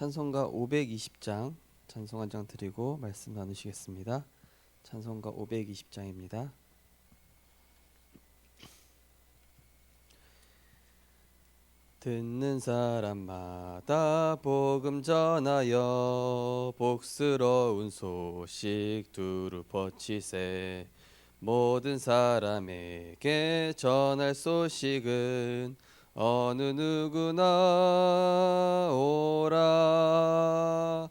찬송가 520장 찬송 한 장 드리고 말씀 나누시겠습니다. 찬송가 520장입니다. 듣는 사람마다 복음 전하여 복스러운 소식 두루 퍼치세. 모든 사람에게 전할 소식은 어느 누구나 오라.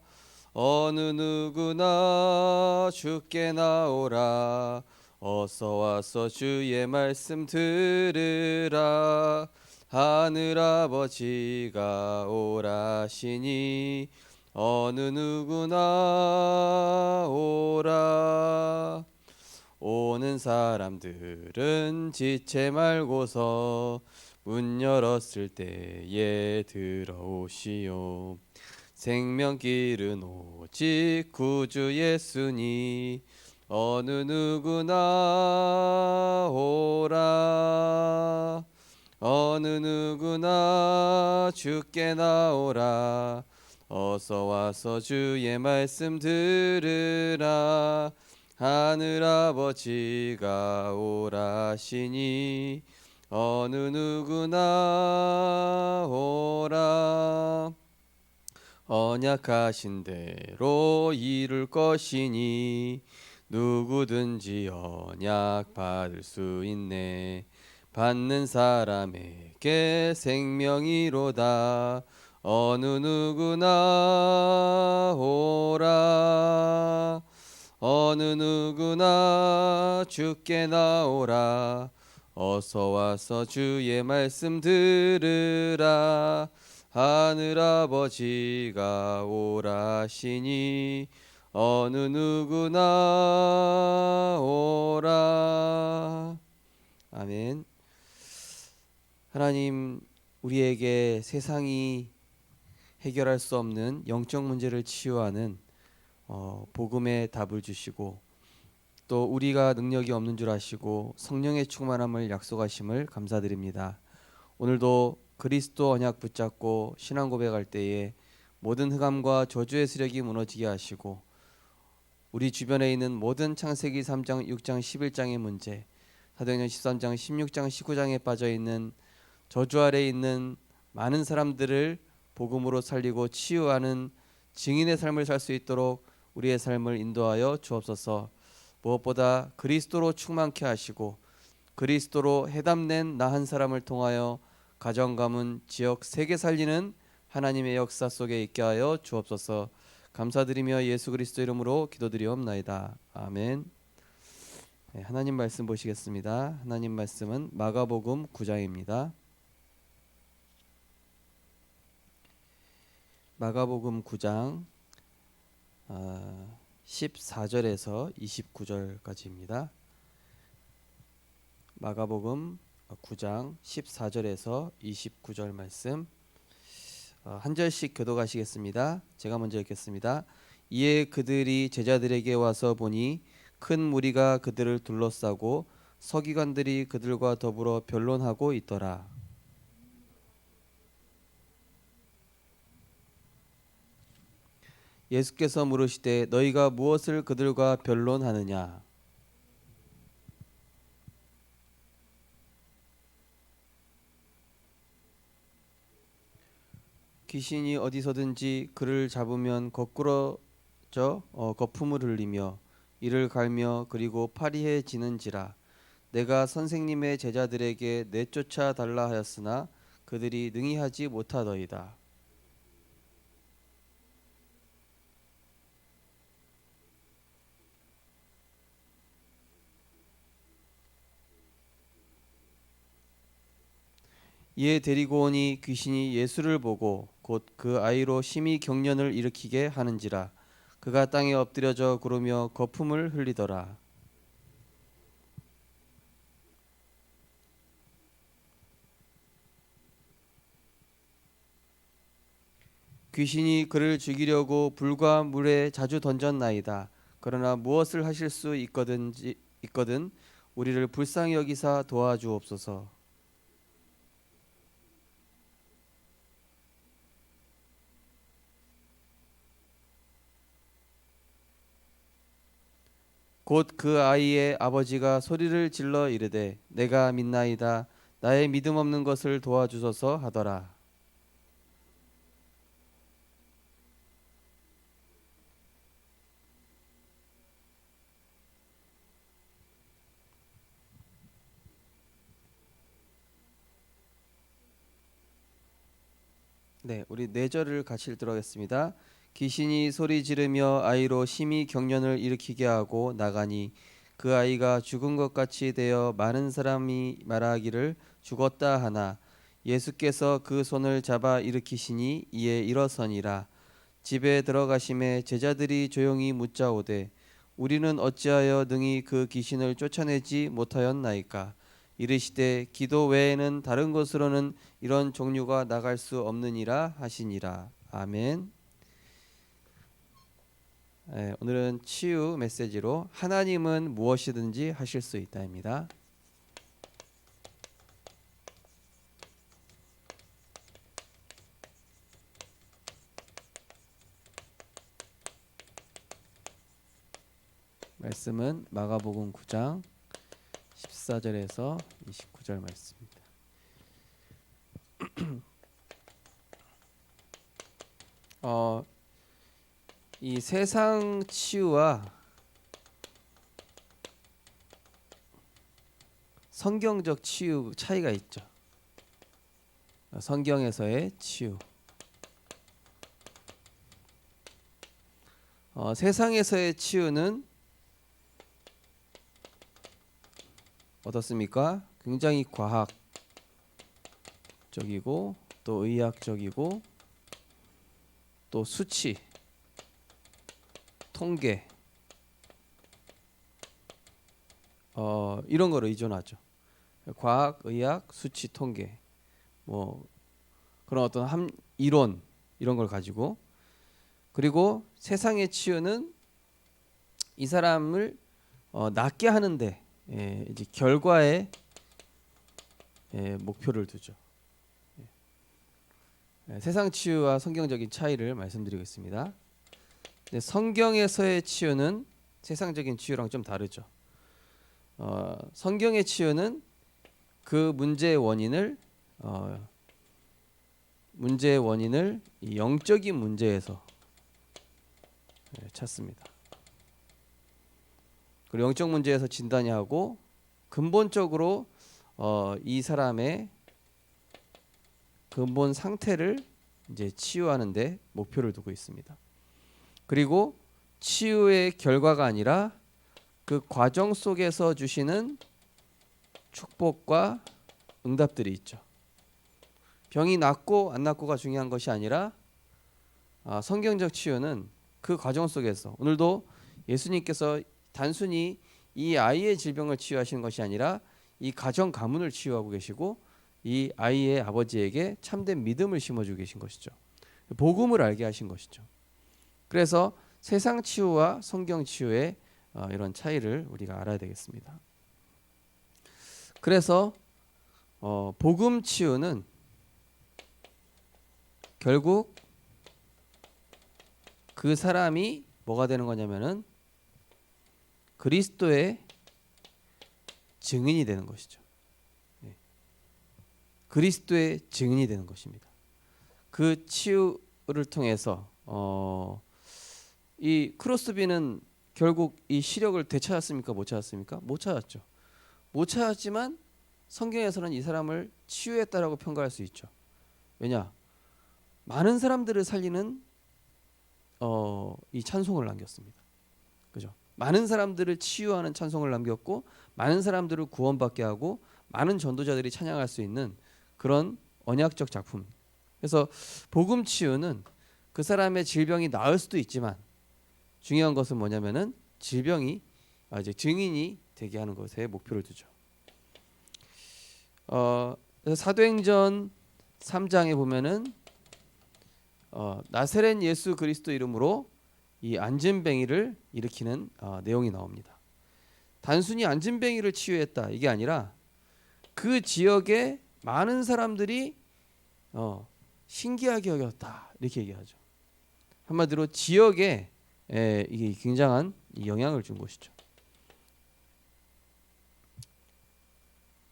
어느 누구나 주께 나오라. 어서 와서 주의 말씀 들으라. 하늘아버지가 오라시니 어느 누구나 오라. 오는 사람들은 지체 말고서 문 열었을 때에 들어오시오. 생명길은 오직 구주 예수니 어느 누구나 오라. 어느 누구나 주께 나오라. 어서 와서 주의 말씀 들으라. 하늘아버지가 오라시니 어느 누구나 오라. 언약하신 대로 이룰 것이니 누구든지 언약 받을 수 있네. 받는 사람에게 생명이로다. 어느 누구나 오라. 어느 누구나 주께 나오라. 어서 와서 주의 말씀 들으라. 하늘아버지가 오라시니 어느 누구나 오라. 아멘. 하나님, 우리에게 세상이 해결할 수 없는 영적 문제를 치유하는 복음의 답을 주시고, 또 우리가 능력이 없는 줄 아시고 성령의 충만함을 약속하심을 감사드립니다. 오늘도 그리스도 언약 붙잡고 신앙 고백할 때에 모든 흑암과 저주의 세력이 무너지게 하시고, 우리 주변에 있는 모든 창세기 3장, 6장, 11장의 문제, 사도행전 13장, 16장, 19장에 빠져있는 저주 아래에 있는 많은 사람들을 복음으로 살리고 치유하는 증인의 삶을 살 수 있도록 우리의 삶을 인도하여 주옵소서. 무엇보다 그리스도로 충만케 하시고 그리스도로 해담낸 나 한 사람을 통하여 가정, 가문, 지역, 세계 살리는 하나님의 역사 속에 있게 하여 주옵소서. 감사드리며 예수 그리스도 이름으로 기도드리옵나이다. 아멘. 하나님 말씀 보시겠습니다. 하나님 말씀은 마가복음 9장입니다. 마가복음 9장 14절에서 29절까지입니다. 마가복음 9장 14절에서 29절 말씀 한 절씩 교독하시겠습니다. 제가 먼저 읽겠습니다. 이에 그들이 제자들에게 와서 보니 큰 무리가 그들을 둘러싸고 서기관들이 그들과 더불어 변론하고 있더라. 예수께서 물으시되 너희가 무엇을 그들과 변론하느냐? 귀신이 어디서든지 그를 잡으면 거꾸러져 거품을 흘리며 이를 갈며 그리고 파리해지는지라. 내가 선생님의 제자들에게 내쫓아 달라 하였으나 그들이 능히 하지 못하더이다. 이에 데리고 오니 귀신이 예수를 보고 곧 그 아이로 심히 경련을 일으키게 하는지라. 그가 땅에 엎드려져 구르며 거품을 흘리더라. 귀신이 그를 죽이려고 불과 물에 자주 던졌나이다. 그러나 무엇을 하실 수 있거든 우리를 불쌍히 여기사 도와주옵소서. 곧 그 아이의 아버지가 소리를 질러 이르되 내가 믿나이다. 나의 믿음 없는 것을 도와주소서 하더라. 네, 우리 네 절을 같이 읽도록 하겠습니다. 귀신이 소리 지르며 아이로 심히 경련을 일으키게 하고 나가니 그 아이가 죽은 것 같이 되어 많은 사람이 말하기를 죽었다 하나 예수께서 그 손을 잡아 일으키시니 이에 일어서니라. 집에 들어가심에 제자들이 조용히 묻자오되 우리는 어찌하여 능히 그 귀신을 쫓아내지 못하였나이까. 이르시되 기도 외에는 다른 것으로는 이런 종류가 나갈 수 없느니라 하시니라. 아멘. 오늘은 치유 메시지로 하나님은 무엇이든지 하실 수 있다입니다. 말씀은 마가복음 9장 14절에서 29절 말씀입니다. 이 세상 치유와 성경적 치유 차이가 있죠. 성경에서의 치유. 세상에서의 치유는 어떻습니까? 굉장히 과학적이고 또 의학적이고 또 수치, 통계 이런 거로 의존하죠. 과학, 의학, 수치, 통계 뭐 그런 어떤 이론 이런 걸 가지고 그리고 세상의 치유는 이 사람을 낫게 하는데 이제 결과에 목표를 두죠. 세상 치유와 성경적인 차이를 말씀드리겠습니다. 성경에서의 치유는 세상적인 치유랑 좀 다르죠. 성경의 치유는 그 문제의 원인을 이 영적인 문제에서 찾습니다. 그리고 영적 문제에서 진단이 하고 근본적으로 이 사람의 근본 상태를 이제 치유하는데 목표를 두고 있습니다. 그리고 치유의 결과가 아니라 그 과정 속에서 주시는 축복과 응답들이 있죠. 병이 낫고 안 낫고가 중요한 것이 아니라 성경적 치유는 그 과정 속에서 오늘도 예수님께서 단순히 이 아이의 질병을 치유하시는 것이 아니라 이 가정 가문을 치유하고 계시고 이 아이의 아버지에게 참된 믿음을 심어주고 계신 것이죠. 복음을 알게 하신 것이죠. 그래서 세상 치유와 성경 치유의 이런 차이를 우리가 알아야 되겠습니다. 그래서 복음 치유는 결국 그 사람이 뭐가 되는 거냐면은 그리스도의 증인이 되는 것이죠. 그리스도의 증인이 되는 것입니다. 그 치유를 통해서 이 크로스비는 결국 이 시력을 되찾았습니까? 못 찾았습니까? 못 찾았죠. 못 찾았지만 성경에서는 이 사람을 치유했다라고 평가할 수 있죠. 왜냐? 많은 사람들을 살리는 이 찬송을 남겼습니다. 그죠? 많은 사람들을 치유하는 찬송을 남겼고 많은 사람들을 구원받게 하고 많은 전도자들이 찬양할 수 있는 그런 언약적 작품. 그래서 복음 치유는 그 사람의 질병이 나을 수도 있지만 중요한 것은 뭐냐면은 질병이 이제 증인이 되게 하는 것에 목표를 두죠. 그래서 사도행전 3장에 보면은 나사렛 예수 그리스도 이름으로 이 안진뱅이를 일으키는 내용이 나옵니다. 단순히 안진뱅이를 치유했다 이게 아니라 그 지역에 많은 사람들이 신기하게 여겼다 이렇게 얘기하죠. 한마디로 지역에 이게 굉장한 영향을 준 것이죠.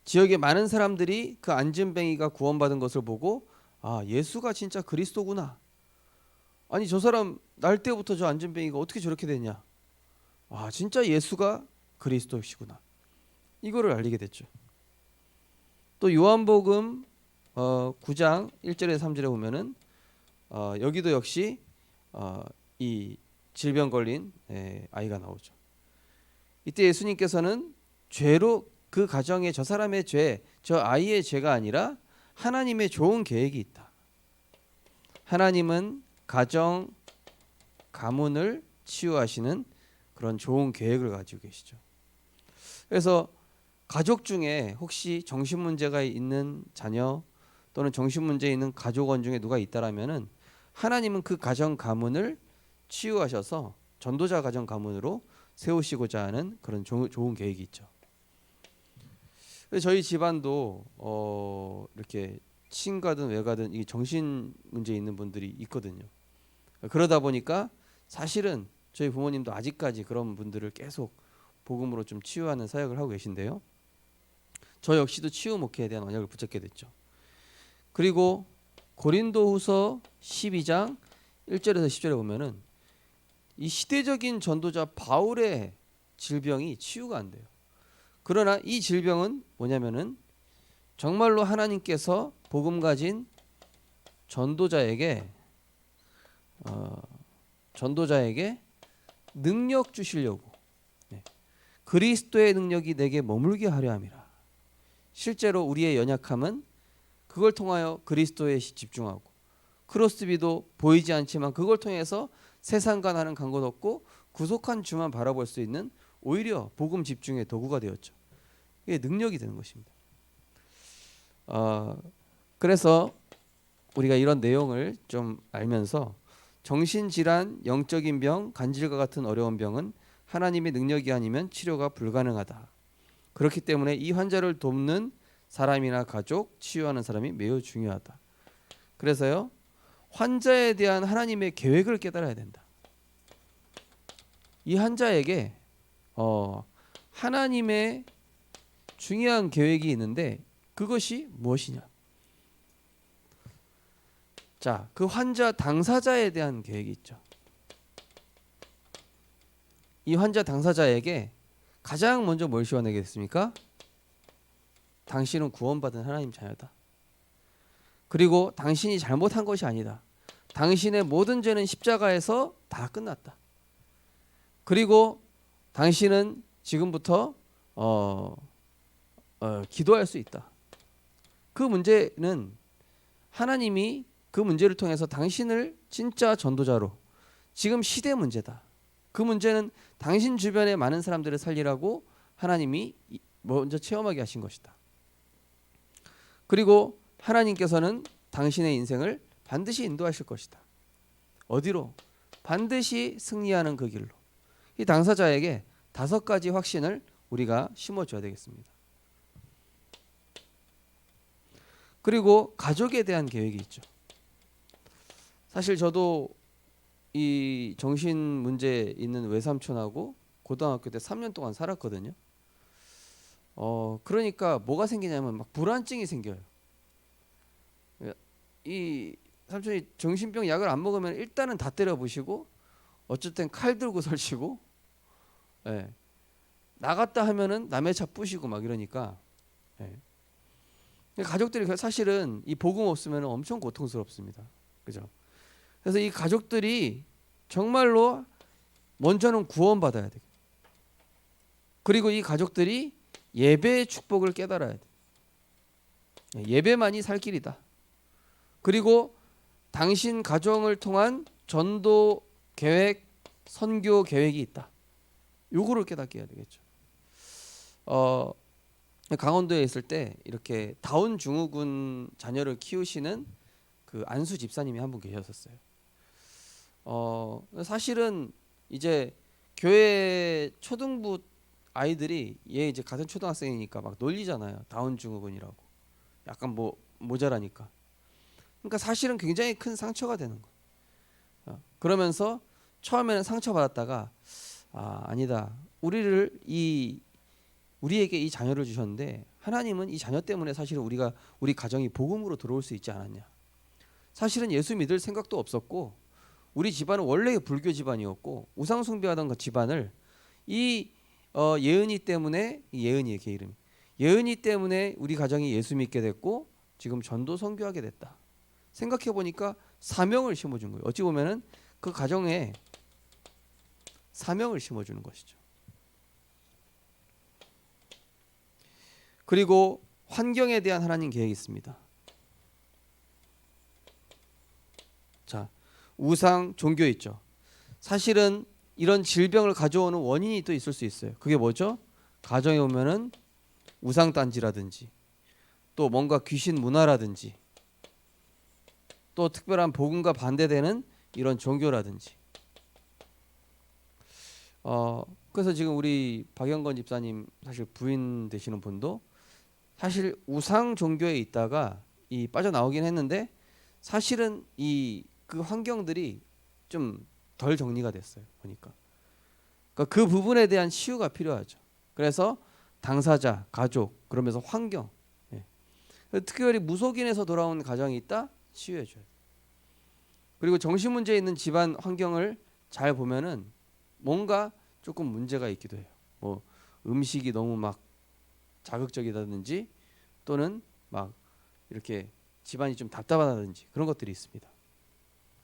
지역의 많은 사람들이 그 안진뱅이가 구원받은 것을 보고 아, 예수가 진짜 그리스도구나. 아니 저 사람 날 때부터 저 안진뱅이가 어떻게 저렇게 됐냐. 아, 진짜 예수가 그리스도시구나. 이거를 알리게 됐죠. 또 요한복음 9장 1절에서 3절에 보면은 여기도 역시 이 질병 걸린 아이가 나오죠. 이때 예수님께서는 죄로 그 가정의 저 사람의 죄, 저 아이의 죄가 아니라 하나님의 좋은 계획이 있다. 하나님은 가정 가문을 치유하시는 그런 좋은 계획을 가지고 계시죠. 그래서 가족 중에 혹시 정신 문제가 있는 자녀 또는 정신 문제 있는 가족원 중에 누가 있다라면은 하나님은 그 가정 가문을 치유하셔서 전도자 가정 가문으로 세우시고자 하는 그런 좋은 계획이 있죠. 저희 집안도 이렇게 친가든 외가든 이 정신 문제 있는 분들이 있거든요. 그러다 보니까 사실은 저희 부모님도 아직까지 그런 분들을 계속 복음으로 좀 치유하는 사역을 하고 계신데요. 저 역시도 치유 목회에 대한 언약을 붙잡게 됐죠. 그리고 고린도후서 12장 1절에서 10절에 보면은 이 시대적인 전도자 바울의 질병이 치유가 안 돼요. 그러나 이 질병은 뭐냐면은 정말로 하나님께서 복음 가진 전도자에게 능력 주시려고 그리스도의 능력이 내게 머물게 하려 함이라. 실제로 우리의 연약함은 그걸 통하여 그리스도에 집중하고 크로스비도 보이지 않지만 그걸 통해서 세상과 나는 간 것 없고 구속한 주만 바라볼 수 있는 오히려 복음 집중의 도구가 되었죠. 이게 능력이 되는 것입니다. 그래서 우리가 이런 내용을 좀 알면서 정신질환, 영적인 병, 간질과 같은 어려운 병은 하나님의 능력이 아니면 치료가 불가능하다. 그렇기 때문에 이 환자를 돕는 사람이나 가족, 치유하는 사람이 매우 중요하다. 그래서요, 환자에 대한 하나님의 계획을 깨달아야 된다. 이 환자에게 하나님의 중요한 계획이 있는데 그것이 무엇이냐? 자, 그 환자 당사자에 대한 계획이 있죠. 이 환자 당사자에게 가장 먼저 뭘 시원하겠습니까? 당신은 구원받은 하나님 자녀다. 그리고 당신이 잘못한 것이 아니다. 당신의 모든 죄는 십자가에서 다 끝났다. 그리고 당신은 지금부터 기도할 수 있다. 그 문제는 하나님이 그 문제를 통해서 당신을 진짜 전도자로 지금 시대 문제다. 그 문제는 당신 주변의 많은 사람들을 살리라고 하나님이 먼저 체험하게 하신 것이다. 그리고 하나님께서는 당신의 인생을 반드시 인도하실 것이다. 어디로? 반드시 승리하는 그 길로. 이 당사자에게 5가지 확신을 우리가 심어줘야 되겠습니다. 그리고 가족에 대한 계획이 있죠. 사실 저도 이 정신 문제 있는 외삼촌하고 고등학교 때 3년 동안 살았거든요. 그러니까 뭐가 생기냐면 막 불안증이 생겨요. 이 삼촌이 정신병 약을 안 먹으면 일단은 다 때려 부시고 어쩔 땐 칼 들고 설치고 나갔다 하면은 남의 차 부시고 막 이러니까 가족들이 사실은 이 복음 없으면 엄청 고통스럽습니다. 그죠? 그래서 이 가족들이 정말로 먼저는 구원받아야 돼. 그리고 이 가족들이 예배의 축복을 깨달아야 돼. 예배만이 살 길이다. 그리고 당신 가정을 통한 전도 계획, 선교 계획이 있다. 요거를 깨닫게 해야 되겠죠. 강원도에 있을 때 이렇게 다운 증후군 자녀를 키우시는 그 안수 집사님이 한 분 계셨었어요. 사실은 이제 교회 초등부 아이들이 얘 이제 같은 초등학생이니까 막 놀리잖아요. 다운 증후군이라고. 약간 뭐 모자라니까. 그러니까 사실은 굉장히 큰 상처가 되는 거. 그러면서 처음에는 상처받았다가 아니다. 우리에게 이 자녀를 주셨는데 하나님은 이 자녀 때문에 사실은 우리 가정이 복음으로 들어올 수 있지 않았냐. 사실은 예수 믿을 생각도 없었고 우리 집안은 원래 불교 집안이었고 우상 숭배하던 그 집안을 이 예은이 때문에 예은이의 개 이름이 예은이 때문에 우리 가정이 예수 믿게 됐고 지금 전도 선교하게 됐다. 생각해 보니까 사명을 심어준 거예요. 어찌 보면은 그 가정에 사명을 심어주는 것이죠. 그리고 환경에 대한 하나님 계획이 있습니다. 자, 우상 종교 있죠. 사실은 이런 질병을 가져오는 원인이 또 있을 수 있어요. 그게 뭐죠? 가정에 오면은 우상 단지라든지 또 뭔가 귀신 문화라든지 또 특별한 복음과 반대되는 이런 종교라든지 그래서 지금 우리 박영건 집사님 사실 부인 되시는 분도 사실 우상 종교에 있다가 이 빠져나오긴 했는데 사실은 이 그 환경들이 좀 덜 정리가 됐어요. 보니까 그러니까 그 부분에 대한 치유가 필요하죠. 그래서 당사자, 가족, 그러면서 환경, 예. 특별히 무속인에서 돌아온 가정이 있다 치유해줘요. 그리고 정신 문제 있는 집안 환경을 잘 보면은 뭔가 조금 문제가 있기도 해요. 뭐 음식이 너무 막 자극적이다든지 또는 막 이렇게 집안이 좀 답답하다든지 그런 것들이 있습니다.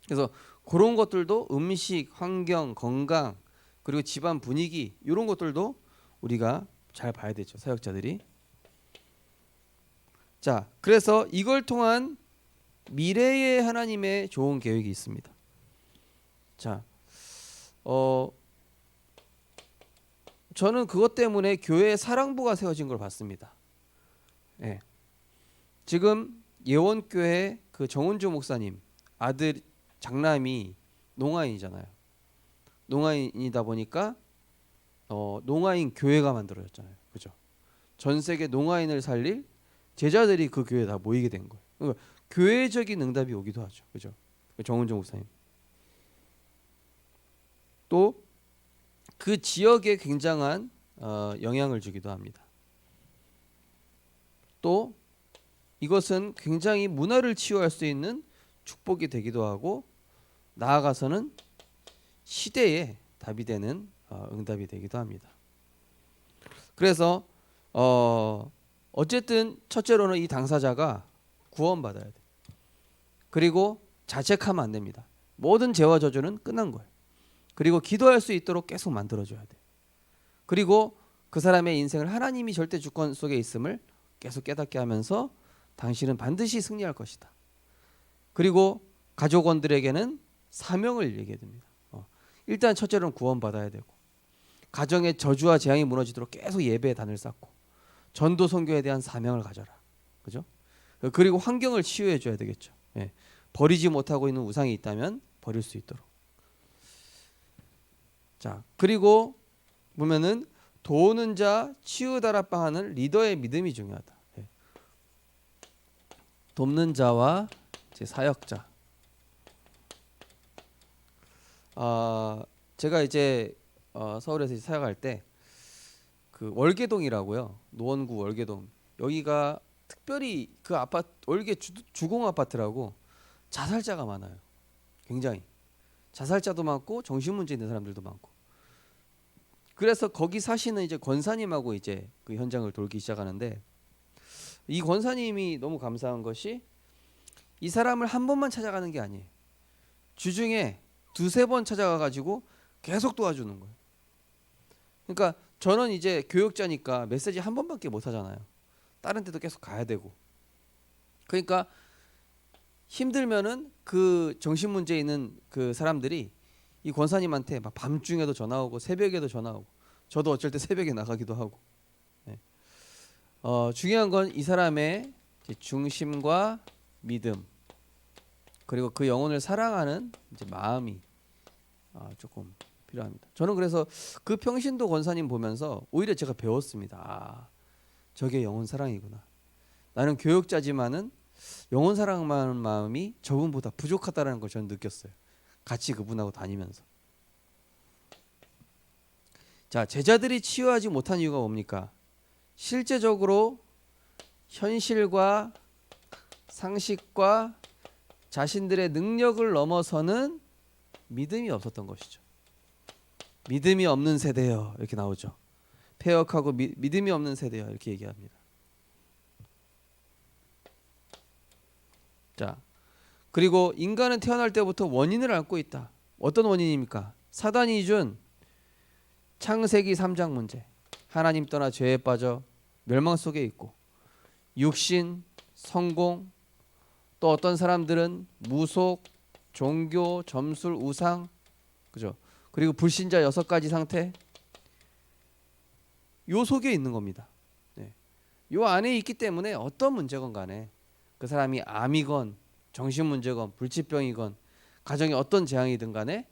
그래서 그런 것들도 음식, 환경, 건강 그리고 집안 분위기 이런 것들도 우리가 잘 봐야 되죠. 사역자들이. 자, 그래서 이걸 통한 미래의 하나님의 좋은 계획이 있습니다. 자, 저는 그것 때문에 교회에 사랑부가 세워진 걸 봤습니다. 예. 지금 예원교회 그 정은주 목사님 아들 장남이 농아인이잖아요. 농아인이다 보니까 농아인 교회가 만들어졌잖아요. 그죠? 전 세계 농아인을 살릴 제자들이 그 교회에 다 모이게 된 거예요. 그러니까 교회적인 응답이 오기도 하죠. 그죠? 정은주 목사님. 또 그 지역에 굉장한 영향을 주기도 합니다. 또 이것은 굉장히 문화를 치유할 수 있는 축복이 되기도 하고 나아가서는 시대에 답이 되는 응답이 되기도 합니다. 그래서 어쨌든 첫째로는 이 당사자가 구원받아야 돼. 그리고 자책하면 안 됩니다. 모든 죄와 저주는 끝난 거예요. 그리고 기도할 수 있도록 계속 만들어줘야 돼. 그리고 그 사람의 인생을 하나님이 절대 주권 속에 있음을 계속 깨닫게 하면서 당신은 반드시 승리할 것이다. 그리고 가족원들에게는 사명을 얘기해 줍니다. 일단 첫째로는 구원받아야 되고 가정의 저주와 재앙이 무너지도록 계속 예배에 단을 쌓고 전도 선교에 대한 사명을 가져라. 그죠? 그리고 환경을 치유해 줘야 되겠죠. 예. 버리지 못하고 있는 우상이 있다면 버릴 수 있도록. 자, 그리고 보면은 도우는 자 치유다락방하는 리더의 믿음이 중요하다. 예. 돕는 자와 제 사역자. 제가 이제 서울에서 사역할 때 그 월계동이라고요. 노원구 월계동. 여기가 특별히 그 아파트 월계 주공 아파트라고 자살자가 많아요. 굉장히 자살자도 많고 정신 문제 있는 사람들도 많고. 그래서 거기 사시는 이제 권사님하고 이제 그 현장을 돌기 시작하는데 이 권사님이 너무 감사한 것이 이 사람을 한 번만 찾아가는 게 아니에요. 주중에 두세 번 찾아가 가지고 계속 도와주는 거예요. 그러니까 저는 이제 교육자니까 메시지 한 번밖에 못 하잖아요. 다른 데도 계속 가야 되고. 그러니까 힘들면은 그 정신 문제 있는 그 사람들이 이 권사님한테 막 밤중에도 전화 오고 새벽에도 전화 오고 저도 어쩔 때 새벽에 나가기도 하고. 네. 중요한 건 이 사람의 중심과 믿음 그리고 그 영혼을 사랑하는 이제 마음이 조금 필요합니다. 저는 그래서 그 평신도 권사님 보면서 오히려 제가 배웠습니다. 저게 영혼 사랑이구나. 나는 교육자지만은 영혼 사랑하는 마음이 저분보다 부족하다는 걸 저는 느꼈어요. 같이 그분하고 다니면서. 자, 제자들이 치유하지 못한 이유가 뭡니까? 실제적으로 현실과 상식과 자신들의 능력을 넘어서는 믿음이 없었던 것이죠. 믿음이 없는 세대여 이렇게 나오죠. 폐역하고 믿음이 없는 세대여 이렇게 얘기합니다. 자, 그리고 인간은 태어날 때부터 원인을 앓고 있다. 어떤 원인입니까? 사단이 준 창세기 3장 문제. 하나님 떠나 죄에 빠져 멸망 속에 있고, 육신, 성공, 또 어떤 사람들은 무속, 종교, 점술, 우상, 그죠? 그리고 불신자 6가지 상태, 요 속에 있는 겁니다. 네. 요 안에 있기 때문에 어떤 문제건 간에 그 사람이 암이건 정신 문제건 불치병이건 가정에 어떤 재앙이든 간에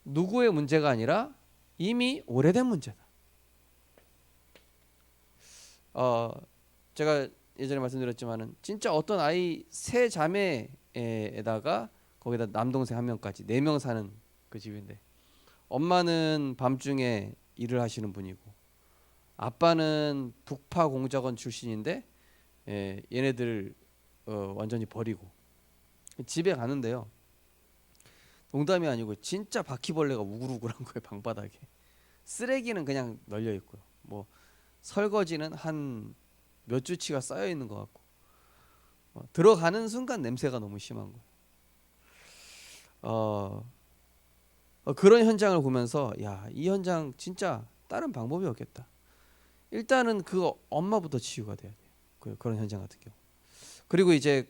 누구의 문제가 아니라 이미 오래된 문제다. 제가 예전에 말씀드렸지만은 진짜 어떤 아이 세 자매에다가 거기다 남동생 1명까지 4명 사는 그 집인데, 엄마는 밤중에 일을 하시는 분이고 아빠는 북파 공작원 출신인데 얘네들 완전히 버리고 집에 가는데요, 농담이 아니고 진짜 바퀴벌레가 우글우글한 거예요. 방바닥에 쓰레기는 그냥 널려 있고요, 뭐 설거지는 한 몇 주치가 쌓여 있는 것 같고, 들어가는 순간 냄새가 너무 심한 거예요. 그런 현장을 보면서 야, 이 현장 진짜 다른 방법이 없겠다. 일단은 그 엄마부터 치유가 돼야 돼요. 그런 현장 같은 경우. 그리고 이제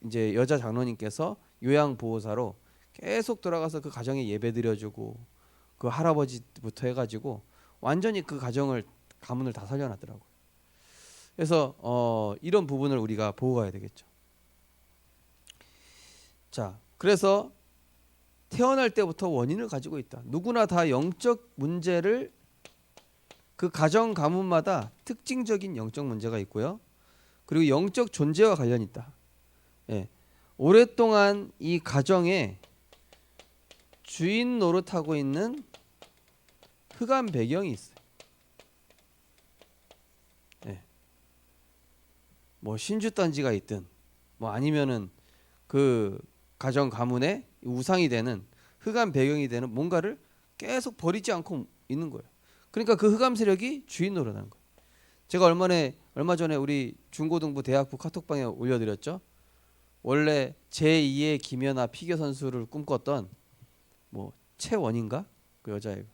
이제 여자 장로님께서 요양보호사로 계속 들어가서 그 가정에 예배 드려주고 그 할아버지부터 해가지고 완전히 그 가문을 다 살려놨더라고요. 그래서 이런 부분을 우리가 보고 가야 되겠죠. 자, 그래서 태어날 때부터 원인을 가지고 있다. 누구나 다 영적 문제를, 그 가정 가문마다 특징적인 영적 문제가 있고요. 그리고 영적 존재와 관련이 있다. 예. 오랫동안 이 가정에 주인 노릇하고 있는 흑암 배경이 있어요. 예. 뭐 신주단지가 있든 뭐 아니면은 그 가정 가문에 우상이 되는 흑암 배경이 되는 뭔가를 계속 버리지 않고 있는 거예요. 그러니까 그 흑암 세력이 주인 노릇하는 거예요. 제가 얼마 전에 우리 중고등부 대학부 카톡방에 올려드렸죠. 원래 제2의 김연아 피겨 선수를 꿈꿨던 뭐 최원인가 그 여자애가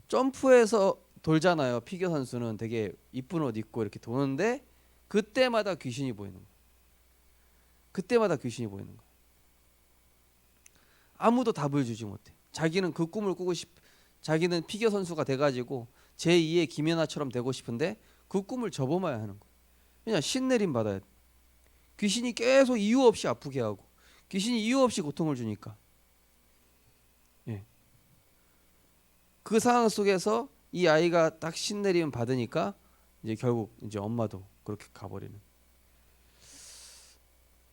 점프해서 돌잖아요. 피겨 선수는 되게 이쁜 옷 입고 이렇게 도는데 그때마다 귀신이 보이는 거예요. 그때마다 귀신이 보이는 거예요. 아무도 답을 주지 못해. 자기는 그 꿈을 꾸고 자기는 피겨 선수가 돼가지고 제2의 김연아처럼 되고 싶은데 그 꿈을 접어봐야 하는 거예요. 그냥 신내림 받아야 돼. 귀신이 계속 이유 없이 아프게 하고 귀신이 이유 없이 고통을 주니까, 예. 그 상황 속에서 이 아이가 딱 신내림 받으니까 이제 결국 이제 엄마도 그렇게 가버리는,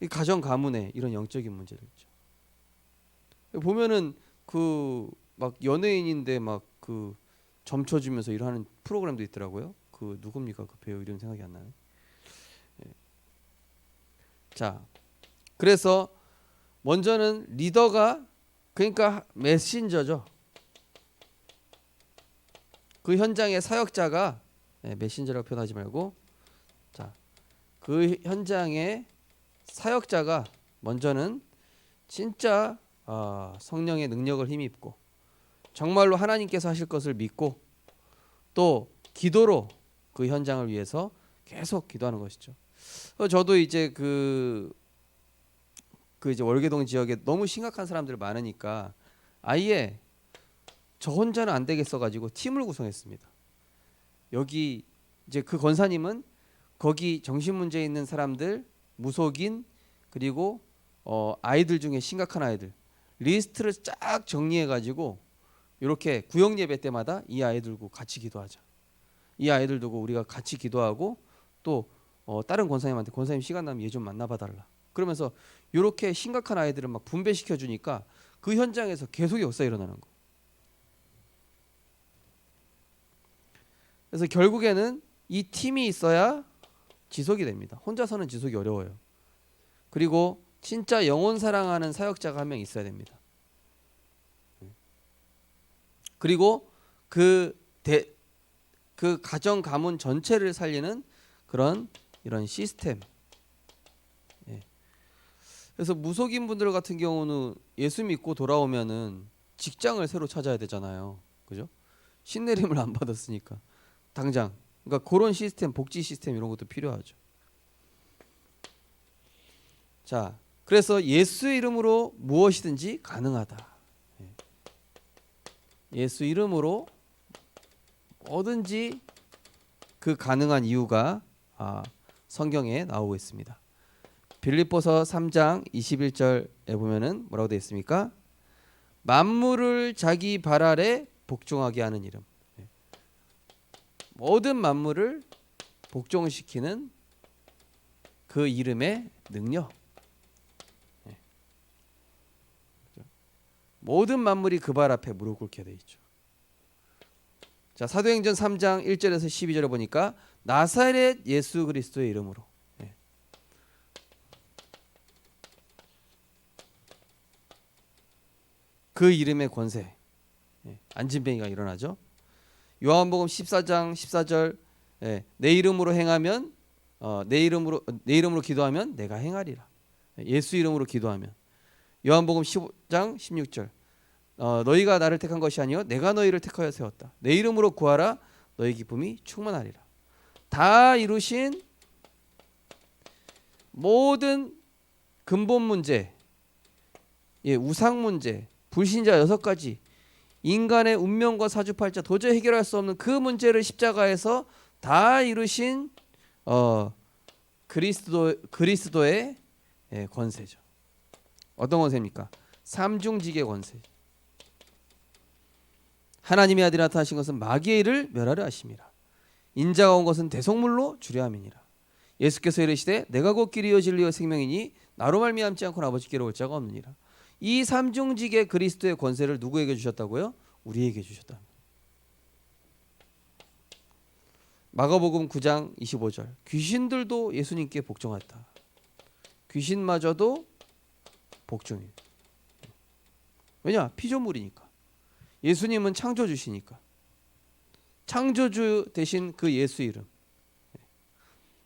이 가정 가문에 이런 영적인 문제들 있죠. 보면은 그 막 연예인인데 막 그 점쳐주면서 일하는 프로그램도 있더라고요. 그 누굽니까 그 배우 이름 생각이 안 나네. 예. 자, 그래서 먼저는 리더가, 그러니까 메신저죠. 그 현장의 사역자가, 메신저라고 표현하지 말고, 자, 그 현장의 사역자가 먼저는 진짜 성령의 능력을 힘입고 정말로 하나님께서 하실 것을 믿고 또 기도로 그 현장을 위해서 계속 기도하는 것이죠. 저도 이제 그 이제 월계동 지역에 너무 심각한 사람들 많으니까 아예 저 혼자는 안 되겠어 가지고 팀을 구성했습니다. 여기 이제 그 권사님은 거기 정신 문제 있는 사람들, 무속인, 그리고 아이들 중에 심각한 아이들 리스트를 쫙 정리해 가지고 이렇게 구역 예배 때마다 이 아이들 두고 같이 기도하자. 이 아이들 두고 우리가 같이 기도하고 또 다른 권사님한테 권사님 시간 나면 얘 좀 만나봐 달라. 그러면서 이렇게 심각한 아이들을 막 분배시켜 주니까 그 현장에서 계속 역사 일어나는 거. 그래서 결국에는 이 팀이 있어야 지속이 됩니다. 혼자서는 지속이 어려워요. 그리고 진짜 영혼 사랑하는 사역자가 한 명 있어야 됩니다. 그리고 그 가정 가문 전체를 살리는 그런 이런 시스템. 예. 그래서 무속인 분들 같은 경우는 예수 믿고 돌아오면은 직장을 새로 찾아야 되잖아요. 그죠? 신내림을 안 받았으니까 당장. 그러니까 그런 시스템, 복지 시스템 이런 것도 필요하죠. 자, 그래서 예수 이름으로 무엇이든지 가능하다. 예수 이름으로 뭐든지 그 가능한 이유가 성경에 나오고 있습니다. 빌립보서 3장 21절에 보면은 뭐라고 되어 있습니까? 만물을 자기 발 아래 복종하게 하는 이름. 모든 만물을 복종시키는 그 이름의 능력. 모든 만물이 그 발 앞에 무릎 꿇게 돼 있죠. 자, 사도행전 3장 1절에서 12절에 보니까 나사렛 예수 그리스도의 이름으로. 그 이름의 권세. 안진뱅이가 일어나죠. 요한복음 14장 14절 내 이름으로 행하면 내 이름으로 기도하면 내가 행하리라. 예수 이름으로 기도하면. 요한복음 15장 16절 너희가 나를 택한 것이 아니요 내가 너희를 택하여 세웠다. 내 이름으로 구하라 너희 기쁨이 충만하리라. 다 이루신 모든 근본 문제, 우상 문제, 불신자 6가지, 인간의 운명과 사주팔자 도저히 해결할 수 없는 그 문제를 십자가에서 다 이루신 그리스도의 권세죠. 어떤 권세입니까? 삼중직의 권세. 하나님의 아들이 나타나신 것은 마귀의 일을 멸하려 하심이라. 인자가 온 것은 대속물로 주려 함이니라. 예수께서 이르시되 내가 곧 길이요 진리요 생명이니 나로 말미암지 않고는 아버지께로 올 자가 없느니라. 이 삼중직의 그리스도의 권세를 누구에게 주셨다고요? 우리에게 주셨다. 마가복음 9장 25절 귀신들도 예수님께 복종했다. 귀신마저도 복종이. 왜냐? 피조물이니까. 예수님은 창조주시니까. 창조주 대신 그 예수 이름.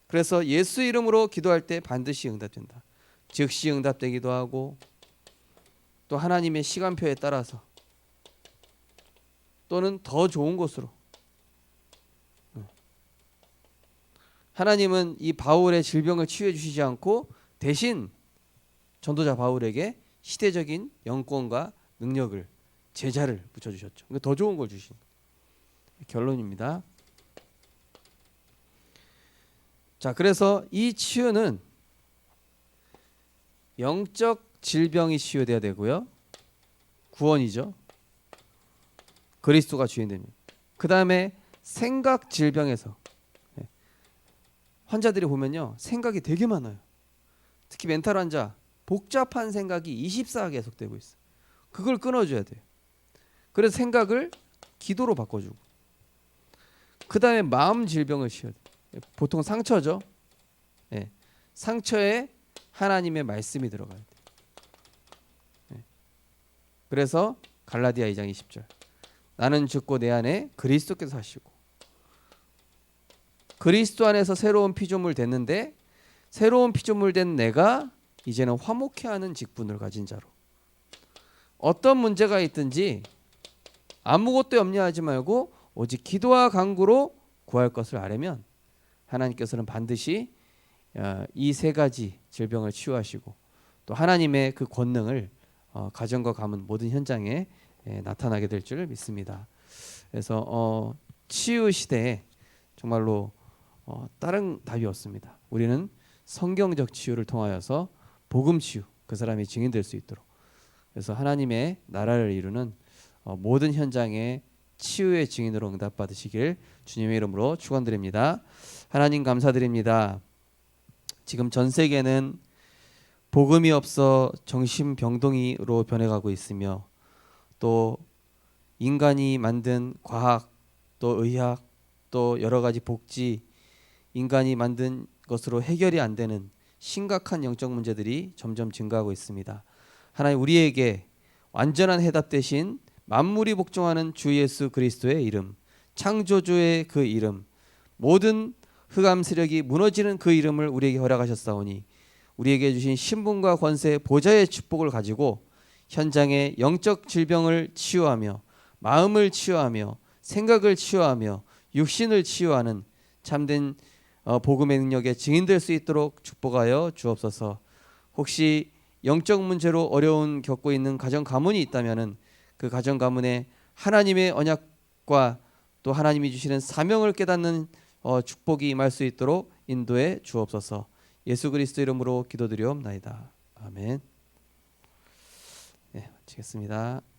그래서 예수 이름으로 기도할 때 반드시 응답된다. 즉시 응답되기도 하고 또 하나님의 시간표에 따라서 또는 더 좋은 것으로. 하나님은 이 바울의 질병을 치유해 주시지 않고 대신 전도자 바울에게 시대적인 영권과 능력을 제자를 붙여주셨죠. 더 좋은 걸 주신 결론입니다. 자, 그래서 이 치유는 영적 질병이 치유돼야 되고요. 구원이죠. 그리스도가 주인 됩니다. 그 다음에 생각 질병에서 환자들이 보면요, 생각이 되게 많아요. 특히 멘탈 환자, 복잡한 생각이 24가 계속되고 있어요. 그걸 끊어줘야 돼요. 그래서 생각을 기도로 바꿔주고, 그 다음에 마음 질병을 치워야 돼요. 보통 상처죠. 상처에 하나님의 말씀이 들어가야 돼요. 그래서 갈라디아 2장 20절 나는 죽고 내 안에 그리스도께서 사시고 그리스도 안에서 새로운 피조물 됐는데 새로운 피조물 된 내가 이제는 화목해 하는 직분을 가진 자로 어떤 문제가 있든지 아무것도 염려하지 말고 오직 기도와 간구로 구할 것을 아뢰면 하나님께서는 반드시 이 3가지 질병을 치유하시고 또 하나님의 그 권능을 가정과 가문 모든 현장에 나타나게 될 줄 믿습니다. 그래서 치유 시대에 정말로 다른 답이 없습니다. 우리는 성경적 치유를 통하여서 복음 치유, 그 사람이 증인될 수 있도록 그래서 하나님의 나라를 이루는 모든 현장에 치유의 증인으로 응답받으시길 주님의 이름으로 축원드립니다. 하나님 감사드립니다. 지금 전 세계는 복음이 없어 정신병동이로 변해가고 있으며 또 인간이 만든 과학 또 의학 또 여러 가지 복지 인간이 만든 것으로 해결이 안 되는 심각한 영적 문제들이 점점 증가하고 있습니다. 하나님 우리에게 완전한 해답 대신 만물이 복종하는 주 예수 그리스도의 이름, 창조주의 그 이름, 모든 흑암 세력이 무너지는 그 이름을 우리에게 허락하셨사오니 우리에게 주신 신분과 권세, 보좌의 축복을 가지고 현장의 영적 질병을 치유하며 마음을 치유하며 생각을 치유하며 육신을 치유하는 참된 복음의 능력에 증인될 수 있도록 축복하여 주옵소서. 혹시 영적 문제로 어려운 겪고 있는 가정 가문이 있다면은 그 가정 가문에 하나님의 언약과 또 하나님이 주시는 사명을 깨닫는 축복이 임할 수 있도록 인도해 주옵소서. 예수 그리스도 이름으로 기도드리옵나이다. 아멘. 네, 마치겠습니다.